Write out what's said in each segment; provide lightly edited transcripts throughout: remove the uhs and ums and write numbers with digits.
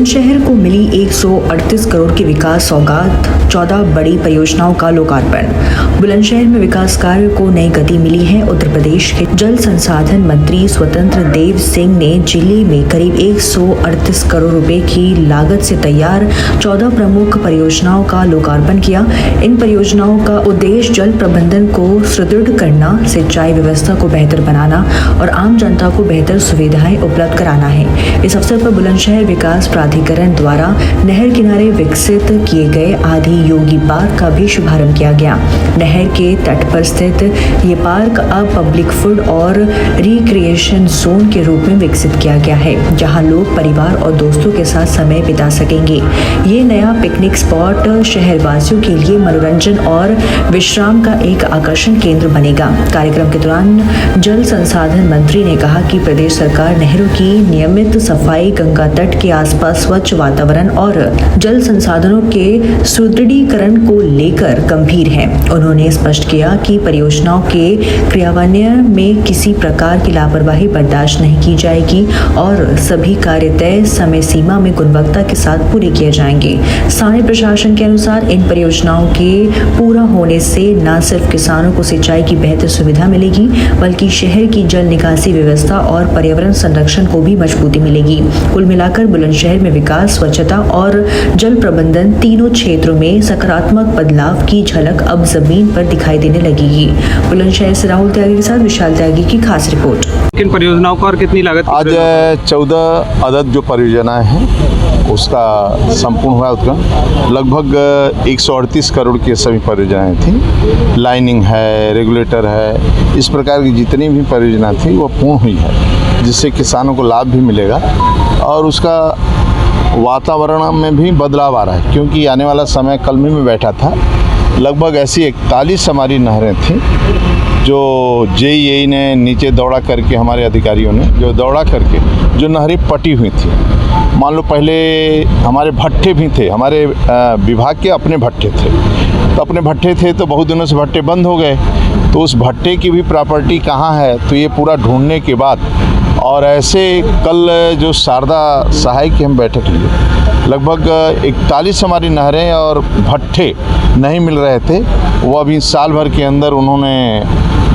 बुलंदशहर को मिली 138 करोड़ की विकास सौगात, 14 बड़ी परियोजनाओं का लोकार्पण। बुलंदशहर में विकास कार्य को नई गति मिली है। उत्तर प्रदेश के जल संसाधन मंत्री स्वतंत्र देव सिंह ने जिले में करीब 138 करोड़ रुपए की लागत से तैयार 14 प्रमुख परियोजनाओं का लोकार्पण किया। इन परियोजनाओं का उद्देश्य जल प्रबंधन को सुदृढ़ करना, सिंचाई व्यवस्था को बेहतर बनाना और आम जनता को बेहतर सुविधाएं उपलब्ध कराना है। इस अवसर पर बुलंदशहर विकास प्राधिकरण द्वारा नहर किनारे विकसित किए गए आदि योगी पार्क का भी शुभारंभ किया गया। नहर के तट पर स्थित ये पार्क अब पब्लिक फूड और रिक्रिएशन जोन के रूप में विकसित किया गया है, जहां लोग परिवार और दोस्तों के साथ समय बिता सकेंगे। ये नया पिकनिक स्पॉट शहरवासियों के लिए मनोरंजन और विश्राम का एक आकर्षण केंद्र बनेगा। कार्यक्रम के दौरान जल संसाधन मंत्री ने कहा कि प्रदेश सरकार नहरों की नियमित सफाई, गंगा तट के आसपास स्वच्छ वातावरण और जल संसाधनों के सुदृढ़ीकरण को लेकर गंभीर है। उन्होंने स्पष्ट किया कि परियोजनाओं के क्रियान्वयन में किसी प्रकार की लापरवाही बर्दाश्त नहीं की जाएगी और सभी कार्य तय समय सीमा में गुणवत्ता के साथ पूरे किए जाएंगे। स्थानीय प्रशासन के अनुसार इन परियोजनाओं के पूरा होने से न सिर्फ किसानों को सिंचाई की बेहतर सुविधा मिलेगी, बल्कि शहर की जल निकासी व्यवस्था और पर्यावरण संरक्षण को भी मजबूती मिलेगी। कुल मिलाकर बुलंदशहर में विकास, स्वच्छता और जल प्रबंधन तीनों क्षेत्रों में सकारात्मक बदलाव की झलक अब जमीन पर दिखाई देने लगेगी। बुलंदशहर से राहुल त्यागी के साथ विशाल त्यागी की खास रिपोर्ट। किन परियोजनाओं का और कितनी लागत? आज 14 अदद जो परियोजनाएं हैं उसका संपूर्ण हुआ उत्तर लगभग 138 करोड़ की सभी परियोजनाएं थी। लाइनिंग है, रेगुलेटर है, इस प्रकार की जितनी भी परियोजना थी वो पूर्ण हुई है, जिससे किसानों को लाभ भी मिलेगा और उसका वातावरण में भी बदलाव आ रहा है। क्योंकि आने वाला समय, कल में बैठा था, लगभग ऐसी 41 हमारी नहरें थीं जो जेईई ने नीचे दौड़ा करके, हमारे अधिकारियों ने जो दौड़ा करके जो नहरें पटी हुई थी। मान लो पहले हमारे भट्टे भी थे, हमारे विभाग के अपने भट्टे थे, तो अपने भट्टे थे तो बहुत दिनों से भट्टे बंद हो गए, तो उस भट्टे की भी प्रॉपर्टी कहाँ है, तो ये पूरा ढूंढने के बाद और ऐसे कल जो शारदा सहाय की हम बैठक लिए, लगभग 41 हमारी नहरें और भट्टे नहीं मिल रहे थे, वो अभी साल भर के अंदर उन्होंने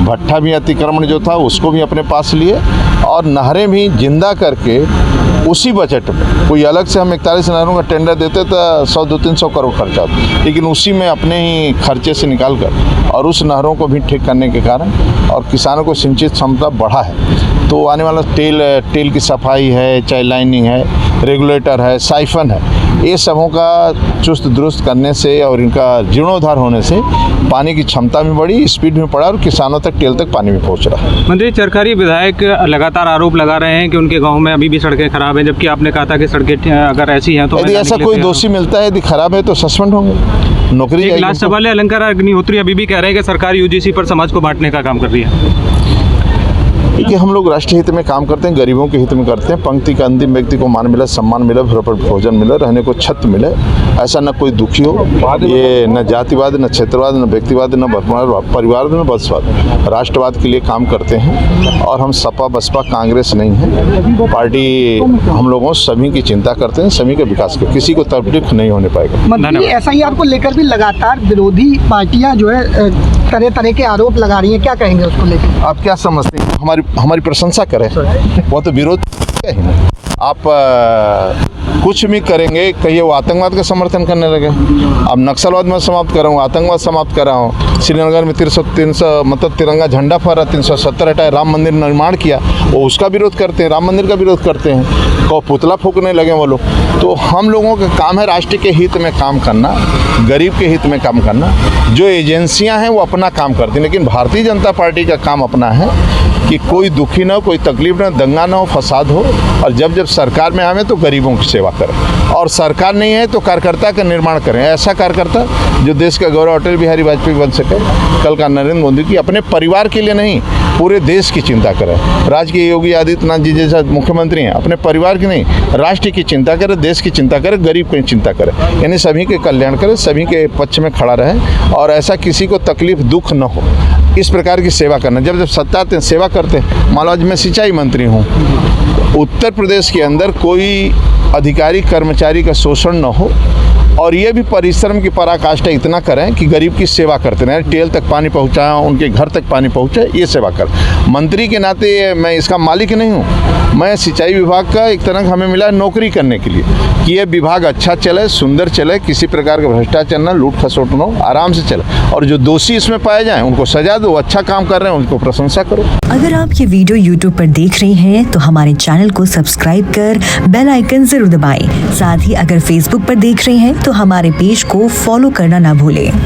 भट्टा भी अतिक्रमण जो था उसको भी अपने पास लिए और नहरें भी जिंदा करके उसी बजट में, कोई अलग से हम 41 नहरों का टेंडर देते तो 100-200-300 करोड़ खर्चा होता, लेकिन उसी में अपने ही खर्चे से निकाल कर और उस नहरों को भी ठीक करने के कारण और किसानों को सिंचित क्षमता बढ़ा है। तो आने वाला टेल की सफाई है, चाहे लाइनिंग है, रेगुलेटर है, साइफन है, ये सबों का चुस्त दुरुस्त करने से और इनका जीर्णोद्धार होने से पानी की क्षमता भी बढ़ी, स्पीड में बढ़ा और किसानों तक, टेल तक पानी भी पहुंच रहा है। मंत्री, चरखरी विधायक लगातार आरोप लगा रहे हैं कि उनके गांव में अभी भी सड़कें खराब हैं, जबकि आपने कहा था कि सड़कें अगर ऐसी हैं तो यदि ऐसा कोई दोषी मिलता है, यदि खराब है तो सस्पेंड होंगे, नौकरी जाएगी। लास्ट सवाल है, अलंकार अग्निहोत्री अभी भी कह रहे हैं कि सरकार यूजीसी पर समाज को बांटने का काम कर रही है। देखिए, हम लोग राष्ट्रीय हित में काम करते हैं, गरीबों के हित में करते हैं। पंक्ति के अंतिम व्यक्ति को मान मिले, सम्मान मिले, भोजन मिले, रहने को छत मिले, ऐसा न कोई दुखी हो। ये न जातिवाद, न क्षेत्रवाद, न व्यक्तिवाद, न परिवारवाद, न बसवाद, राष्ट्रवाद के लिए काम करते हैं और हम सपा बसपा कांग्रेस नहीं है। पार्टी हम लोगों सभी की चिंता करते हैं, सभी के विकास की, किसी को तकलीफ नहीं होने पाएगा। मंत्री, एसआईआर को लेकर भी लगातार विरोधी पार्टियां जो है तरह तरह के आरोप लगा रही हैं, क्या कहेंगे उसको लेकर? आप क्या समझते हैं? हमारी प्रशंसा करें, वो तो विरोध है ही नहीं। आप कुछ भी करेंगे, कहिए वो आतंकवाद का समर्थन करने लगे। अब नक्सलवाद में समाप्त कर रहा हूँ, आतंकवाद समाप्त कर रहा हूँ, श्रीनगर में 300 मतलब तिरंगा झंडा फहरा, 370 हटाए, राम मंदिर निर्माण किया, वो उसका विरोध करते हैं, राम मंदिर का विरोध करते हैं, तो पुतला फूकने लगे वो लोग। तो हम लोगों का काम है राष्ट्र के हित में काम करना, गरीब के हित में काम करना। जो एजेंसियां हैं वो अपना काम करती हैं, लेकिन भारतीय जनता पार्टी का काम अपना है कि कोई दुखी ना हो, कोई तकलीफ ना, दंगा ना हो, फसाद हो, और जब सरकार में आवे तो गरीबों की सेवा करें, और सरकार नहीं है तो कार्यकर्ता का निर्माण करें। ऐसा कार्यकर्ता जो देश का गौरव अटल बिहारी वाजपेयी बन सके, कल का नरेंद्र मोदी की, अपने परिवार के लिए नहीं पूरे देश की चिंता करें। राज्य के योगी आदित्यनाथ जी जैसा मुख्यमंत्री हैं, अपने परिवार की नहीं, राष्ट्र की चिंता करें, देश की चिंता करें, गरीब की चिंता करें, यानी सभी के कल्याण करें, सभी के पक्ष में खड़ा रहे और ऐसा किसी को तकलीफ दुख न हो। इस प्रकार की सेवा करना। जब सत्ता आते हैं सेवा करते हैं। मान लो आज मैं सिंचाई मंत्री हूँ, उत्तर प्रदेश के अंदर कोई अधिकारी कर्मचारी का शोषण न हो और ये भी परिश्रम की पराकाष्ठा इतना करें कि गरीब की सेवा करते रहें, टेल तक पानी पहुँचाएं, उनके घर तक पानी पहुँचे, ये सेवा कर। मंत्री के नाते मैं इसका मालिक नहीं हूँ, मैं सिंचाई विभाग का एक तरह हमें मिला नौकरी करने के लिए कि ये विभाग अच्छा चले, सुंदर चले, किसी प्रकार का भ्रष्टाचार न, लूट खसोट न हो, आराम से चले, और जो दोषी इसमें पाए जाएं उनको सजा दो, अच्छा काम कर रहे हैं उनको प्रशंसा करो। अगर आप ये वीडियो YouTube पर देख रहे हैं तो हमारे चैनल को सब्सक्राइब कर बेल आइकन जरूर दबाएं। साथ ही अगर Facebook पर देख रहे हैं तो हमारे पेज को फॉलो करना ना भूलें।